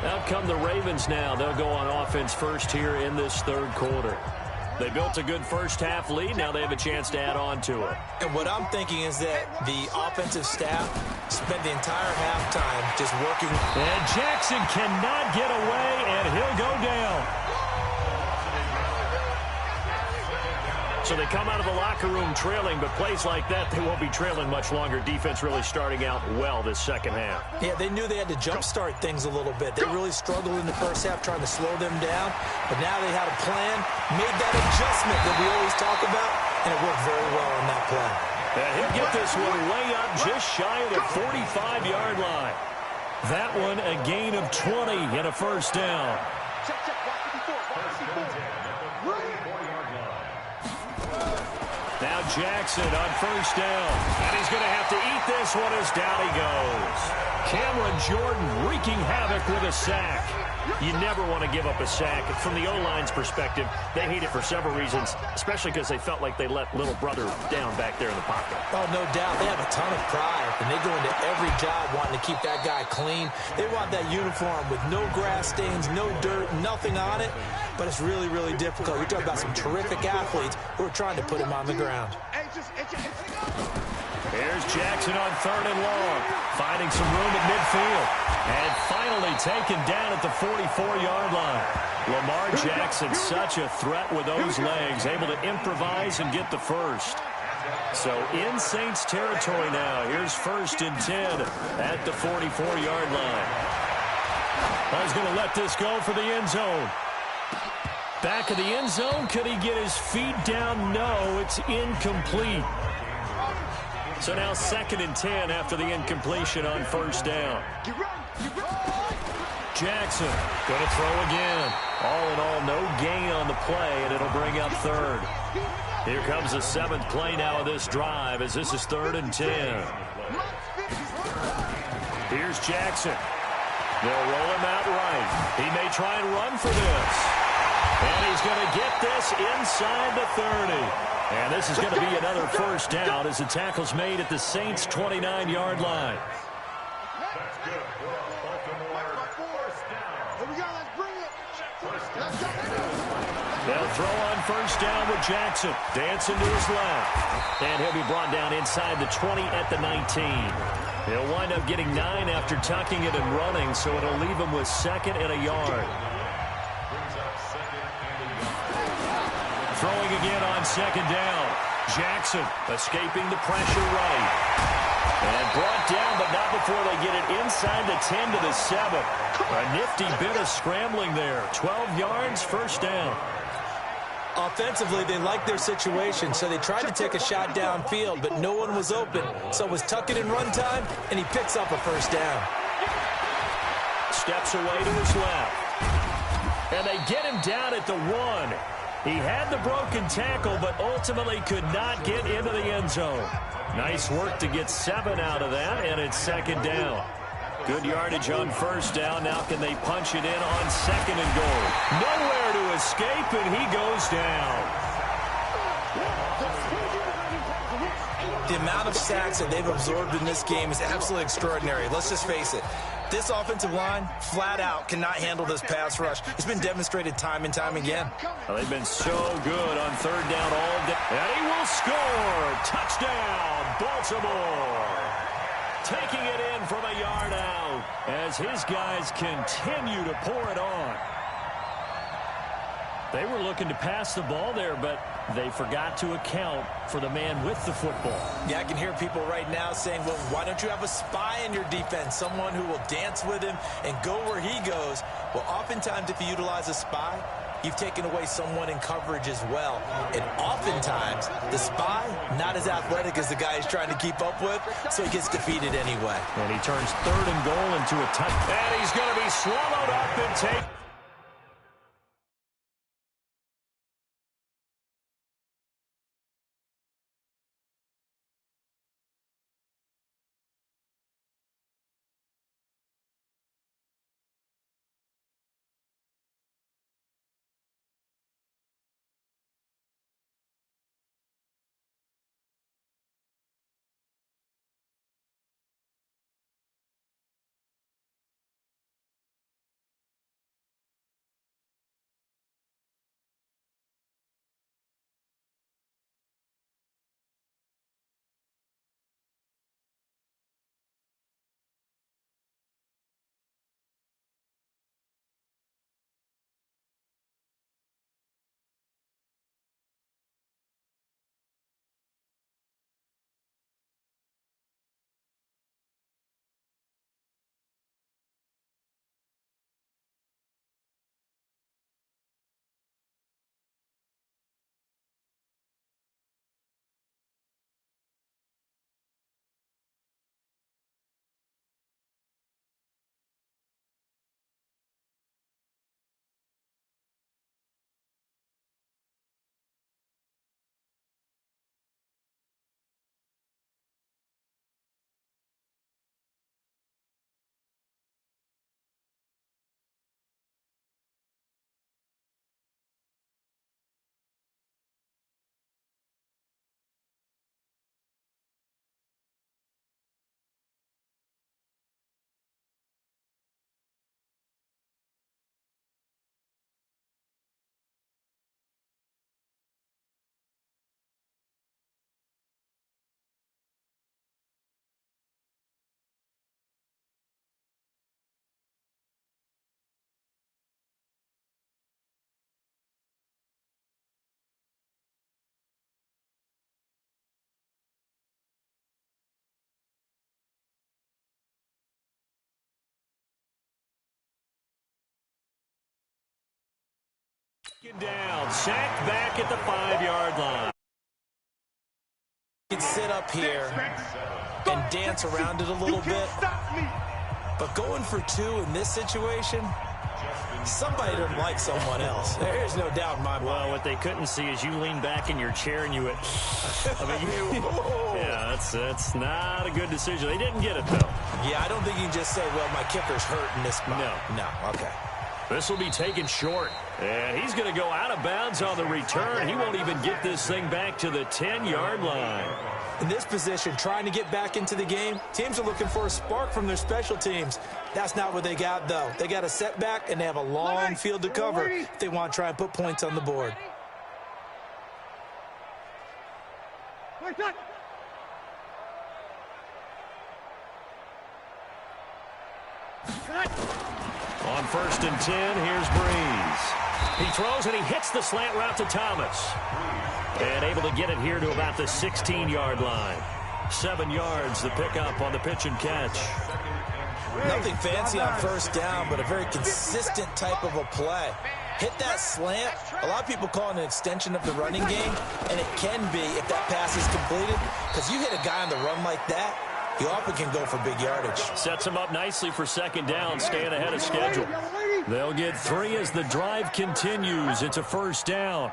Out come the Ravens now. They'll go on offense first here in this third quarter. They built a good first-half lead. Now they have a chance to add on to it. And what I'm thinking is that the offensive staff spent the entire halftime just working. And Jackson cannot get away, and he'll go down. So they come out of the locker room trailing, but plays like that, they won't be trailing much longer. Defense really starting out well this second half. Yeah, they knew they had to jumpstart things a little bit. They really struggled in the first half trying to slow them down, but now they had a plan, made that adjustment that we always talk about, and it worked very well on that play. And he'll get this one way up just shy of the 45-yard line. That one a gain of 20 and a first down. Now Jackson on first down. And he's going to have to eat this one as down he goes. Cameron Jordan wreaking havoc with a sack. You never want to give up a sack. From the O-line's perspective, they hate it for several reasons, especially because they felt like they let little brother down back there in the pocket. Oh, no doubt. They have a ton of pride, and they go into every job wanting to keep that guy clean. They want that uniform with no grass stains, no dirt, nothing on it. But it's really, really difficult. You're talking about some terrific athletes who are trying to put him on the ground. Here's Jackson on third and long, finding some room at midfield. And finally taken down at the 44-yard line. Lamar Jackson, such a threat with those legs, able to improvise and get the first. So in Saints territory now. Here's 1st and 10 at the 44-yard line. He's going to let this go for the end zone. Back of the end zone. Could he get his feet down? No, it's incomplete. So now 2nd and 10 after the incompletion on first down. Jackson going to throw again. All in all, no gain on the play, and it'll bring up third. Here comes the 7th play now of this drive as this is 3rd and 10. Here's Jackson. They'll roll him out right. He may try and run for this. And he's going to get this inside the 30. And this is going to be another first down as the tackle's made at the Saints' 29-yard line. They'll throw on first down with Jackson. Dancing to his left. And he'll be brought down inside the 20 at the 19. He'll wind up getting 9 after tucking it and running, so it'll leave him with 2nd and a yard. Throwing again on 2nd down. Jackson escaping the pressure right. And brought down, but not before they get it inside the 10 to the 7. A nifty bit of scrambling there. 12 yards, first down. Offensively, they liked their situation, so they tried to take a shot downfield, but no one was open. So it was tuck it in run time, and he picks up a first down. Steps away to his left. And they get him down at the 1. He had the broken tackle, but ultimately could not get into the end zone. Nice work to get 7 out of that, and it's 2nd down. Good yardage on first down. Now can they punch it in on 2nd and goal? Nowhere to escape, and he goes down. The amount of sacks that they've absorbed in this game is absolutely extraordinary. Let's just face it. This offensive line, flat out, cannot handle this pass rush. It's been demonstrated time and time again. Well, they've been so good on 3rd down all day. And he will score. Touchdown, Baltimore. Taking it in from a yard out as his guys continue to pour it on. They were looking to pass the ball there, but they forgot to account for the man with the football. Yeah, I can hear people right now saying, well, why don't you have a spy in your defense, someone who will dance with him and go where he goes? Well, oftentimes if you utilize a spy, you've taken away someone in coverage as well. And oftentimes, the spy, not as athletic as the guy he's trying to keep up with, so he gets defeated anyway. And he turns 3rd and goal into a touchdown. And he's going to be swallowed up and taken. Down, sacked back at the 5-yard line. You can sit up here and dance around it a little bit, but going for 2 in this situation, somebody doesn't like someone else. There's no doubt in my mind. Well, what they couldn't see is you lean back in your chair and you went, yeah, that's not a good decision. They didn't get it, though. Yeah, I don't think you can just say, well, my kicker's hurt in this spot. No, okay. This will be taken short, and he's going to go out of bounds on the return. He won't even get this thing back to the 10-yard line. In this position, trying to get back into the game, teams are looking for a spark from their special teams. That's not what they got, though. They got a setback, and they have a long field to cover if they want to try and put points on the board. On 1st and 10, here's Breeze. He throws and he hits the slant route to Thomas. And able to get it here to about the 16-yard line. 7 yards, the pickup on the pitch and catch. Nothing fancy on 1st down, but a very consistent type of a play. Hit that slant. A lot of people call it an extension of the running game, and it can be if that pass is completed, because you hit a guy on the run like that, you often can go for big yardage. Sets him up nicely for 2nd down, staying ahead of schedule. They'll get 3 as the drive continues. It's a 1st down.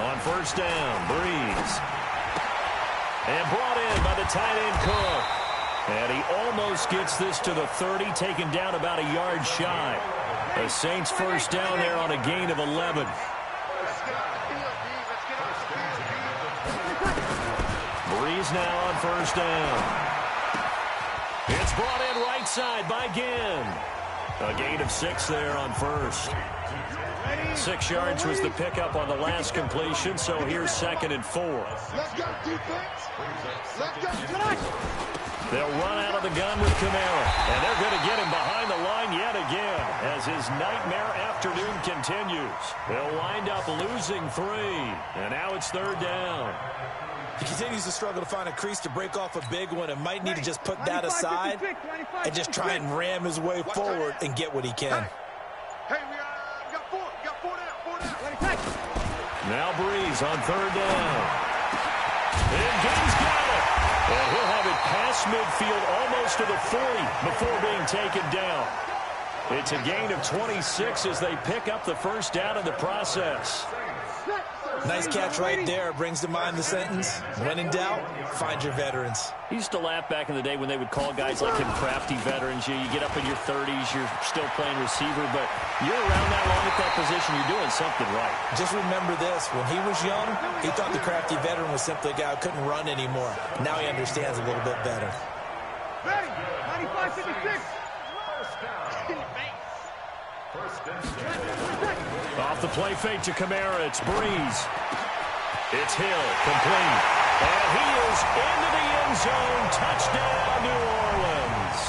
On 1st down, Breeze. And brought in by the tight end Cook. And he almost gets this to the 30, taken down about a yard shy. The Saints 1st down there on a gain of 11. Breeze now on 1st down. It's brought in right side by Ginn. A gain of 6 there on 1st. 6 yards was the pickup on the last completion, so here's 2nd and 4. Let's go, defense. Let's go. They'll run out of the gun with Camara, and they're going to get him behind the line yet again as his nightmare afternoon continues. They'll wind up losing 3, and now it's 3rd down. He continues to struggle to find a crease to break off a big one and might need to just put that aside and just try and ram his way forward and get what he can. Hey, we got 4 down. Now Breeze on 3rd down. And Ginn's got it. And he'll have it past midfield almost to the 40 before being taken down. It's a gain of 26 as they pick up the 1st down in the process. Nice catch right there. Brings to mind the sentence, when in doubt, find your veterans. He used to laugh back in the day when they would call guys like him crafty veterans. You get up in your 30s, you're still playing receiver, but you're around that long at that position, you're doing something right. Just remember this, when he was young, he thought the crafty veteran was simply a guy who couldn't run anymore. Now he understands a little bit better. Ready, 95-56. Off the play fake to Camara, it's Breeze. It's Hill, complete. And he is into the end zone. Touchdown, New Orleans.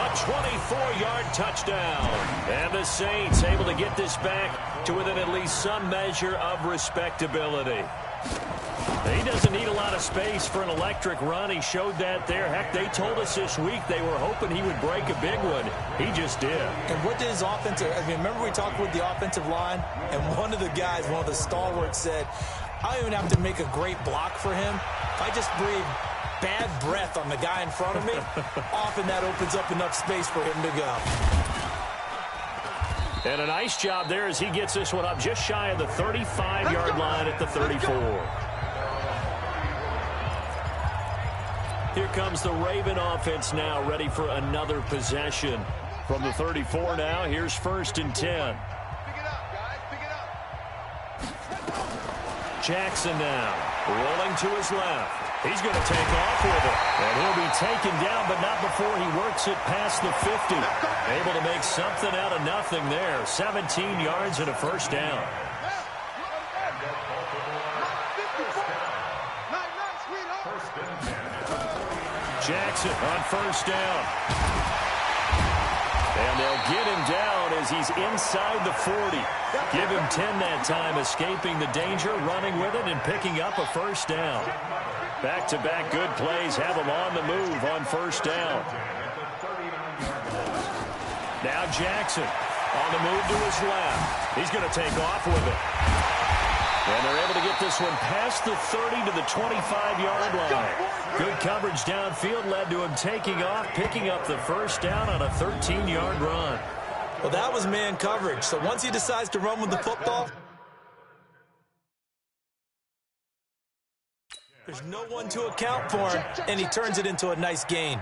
A 24-yard touchdown. And the Saints able to get this back to within at least some measure of respectability. He doesn't need a lot of space for an electric run. He showed that there. Heck, they told us this week they were hoping he would break a big one. He just did. And what did his offensive, remember we talked with the offensive line, and one of the guys, one of the stalwarts said, I don't even have to make a great block for him. If I just breathe bad breath on the guy in front of me, often that opens up enough space for him to go. And a nice job there as he gets this one up just shy of the 35-yard line at the 34. Here comes the Raven offense now, ready for another possession. From the 34 now, here's 1st and 10. Pick it up, guys. Pick it up. Jackson now, rolling to his left. He's going to take off with it. And he'll be taken down, but not before he works it past the 50. Able to make something out of nothing there. 17 yards and a 1st down. Jackson on 1st down. And they'll get him down as he's inside the 40. Give him 10 that time, escaping the danger, running with it, and picking up a 1st down. Back-to-back good plays have him on the move on 1st down. Now Jackson. On the move to his left. He's going to take off with it. And they're able to get this one past the 30 to the 25-yard line. Good coverage downfield led to him taking off, picking up the first down on a 13-yard run. Well, that was man coverage. So once he decides to run with the football, there's no one to account for him, and he turns it into a nice gain.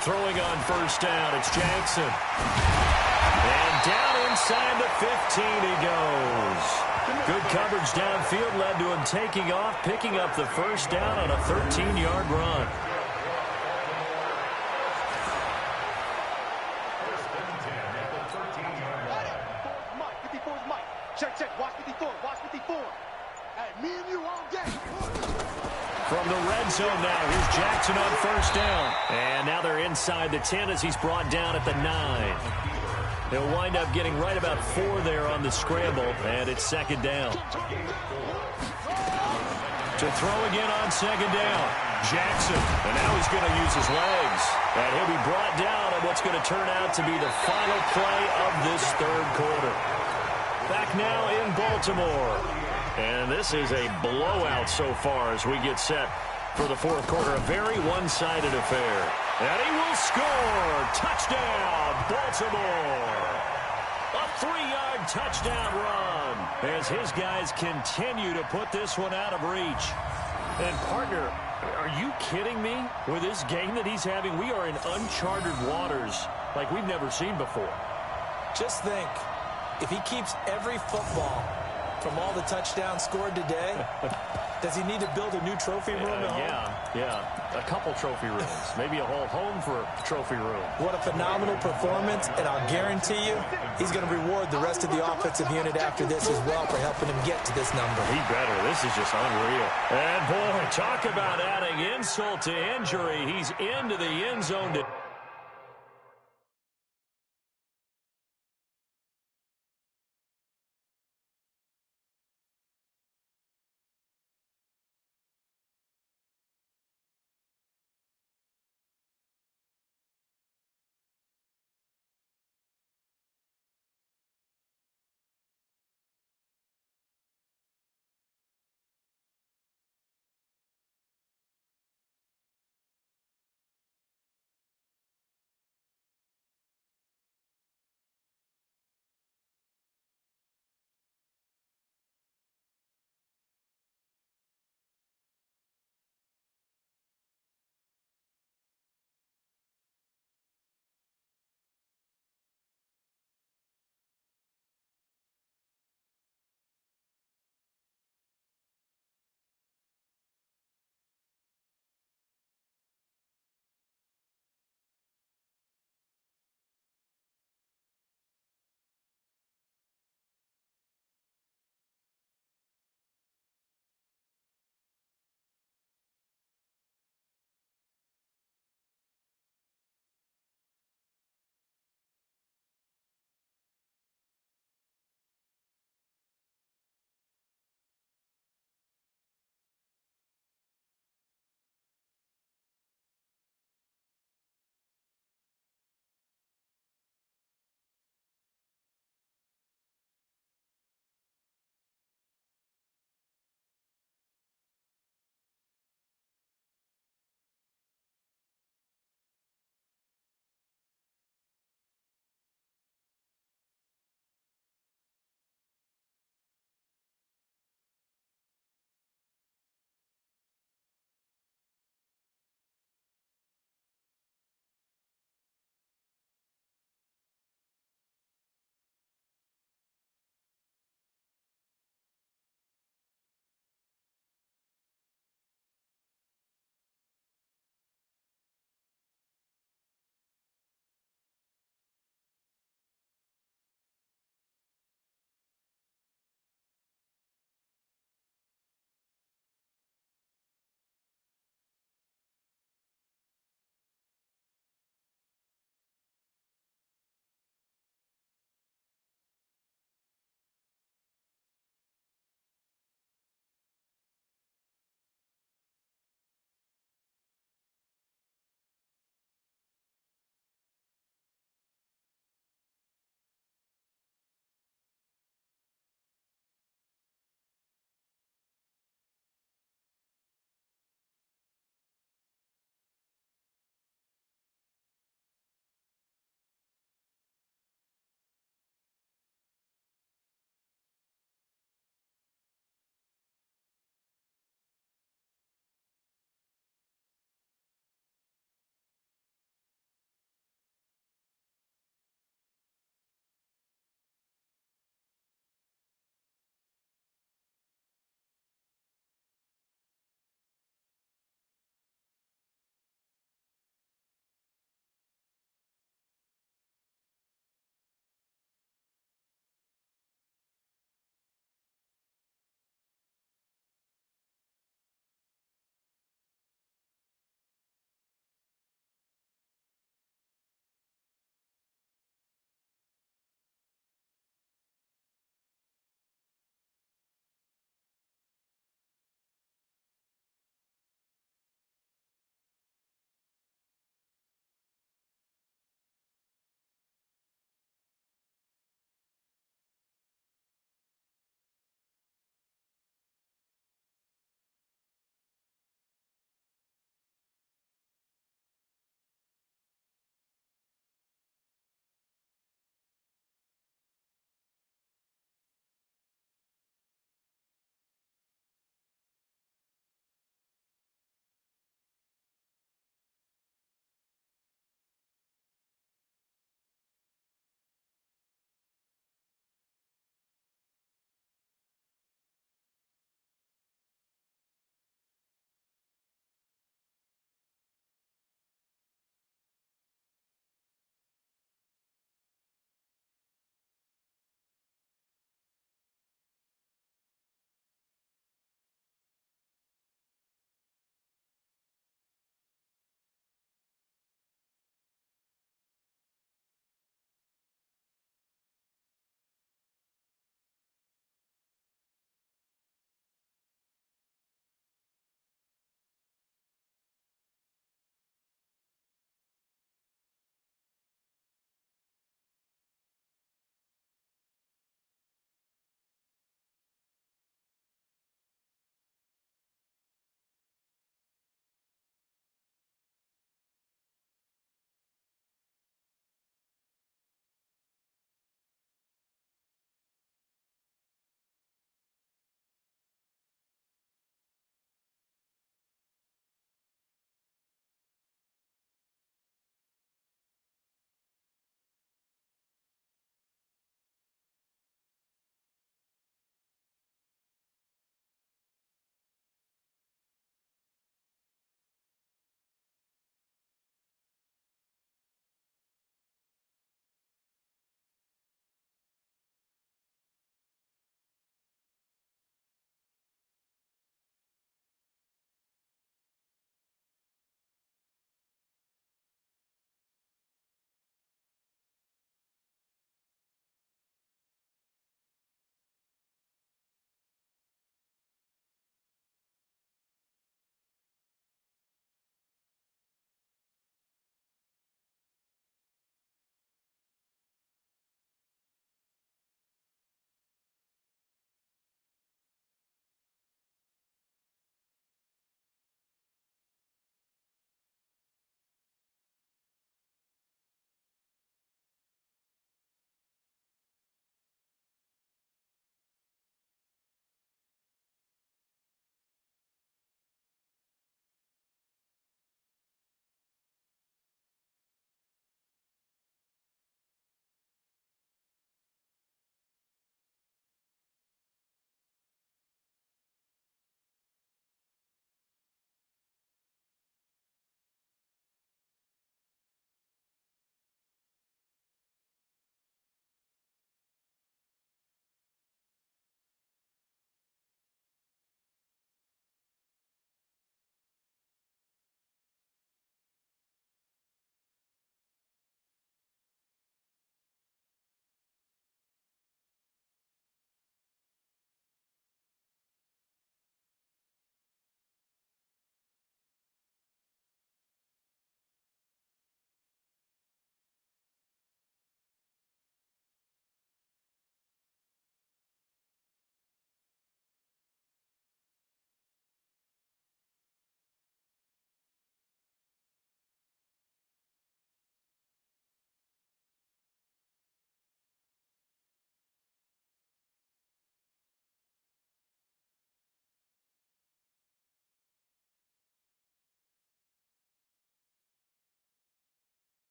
Throwing on first down, it's Jackson. And down inside the 15 he goes. Good coverage downfield led to him taking off, picking up the first down on a 13-yard run. Check, watch 54, watch 54. Hey, me and you all day. From the red zone now, here's Jackson on first down. And now they're inside the 10 as he's brought down at the 9. He'll wind up getting right about 4 there on the scramble, and it's second down. To throw again on second down, Jackson. And now he's going to use his legs. And he'll be brought down on what's going to turn out to be the final play of this third quarter. Back now in Baltimore. And this is a blowout so far as we get set for the fourth quarter. A very one-sided affair. And he will score. Touchdown, Baltimore. A 3-yard touchdown run as his guys continue to put this one out of reach. And, partner, are you kidding me? With this game that he's having, we are in uncharted waters like we've never seen before. Just think, if he keeps every football from all the touchdowns scored today, does he need to build a new trophy room at home? Yeah. A couple trophy rooms. Maybe a whole home for a trophy room. What a phenomenal performance, and I'll guarantee you he's going to reward the rest of the offensive unit after this as well for helping him get to this number. He better. This is just unreal. And, boy, talk about adding insult to injury. He's into the end zone to